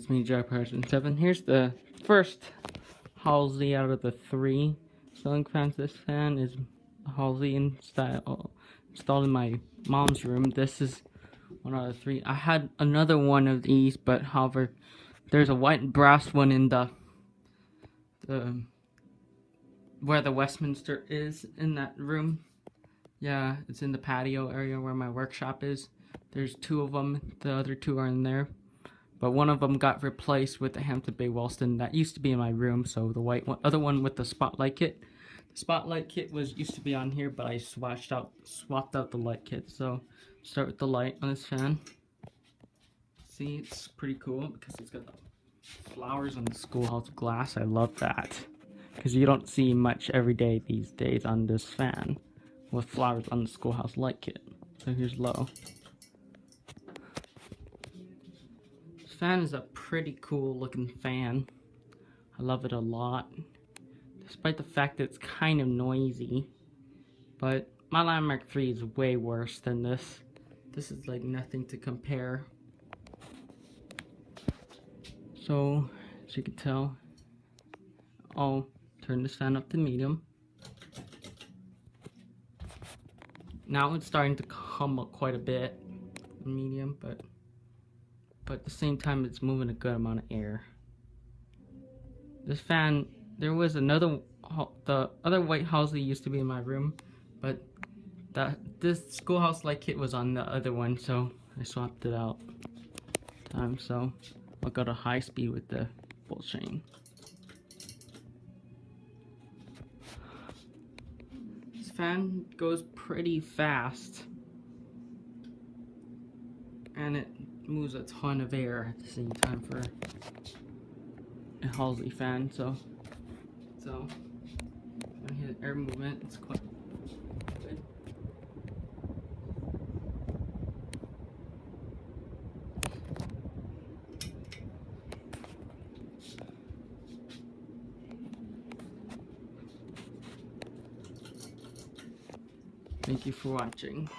It's me, Jack Person 7. Here's the first Halsey out of the 3 ceiling fans. This fan is Halsey in style, installed in my mom's room. This is one out of 3. I had another one of these, but however, there's a white brass one in the where the Westminster is in that room. Yeah, it's in the patio area where my workshop is. There's 2 of them. The other 2 are in there. But one of them got replaced with the Hampton Bay Wellston that used to be in my room. So the white one, other one with the spotlight kit. The spotlight kit used to be on here, but I swapped out the light kit. So start with the light on this fan. See, it's pretty cool because it's got the flowers on the schoolhouse glass. I love that because you don't see much every day these days on this fan with flowers on the schoolhouse light kit. So here's low. This fan is a pretty cool looking fan. I love it a lot, despite the fact that it's kind of noisy. But my Landmark 3 is way worse than this. This is like nothing to compare. So, as you can tell, I'll turn this fan up to medium. Now it's starting to hum up quite a bit, medium, but at the same time it's moving a good amount of air. This fan, there was another, the other white Halsey used to be in my room, but this schoolhouse light kit was on the other one, so I swapped it out. So I'll go to high speed with the full chain. This fan goes pretty fast, and it moves a ton of air at the same time for a Halsey fan. So when I hit air movement, it's quite good. Thank you for watching.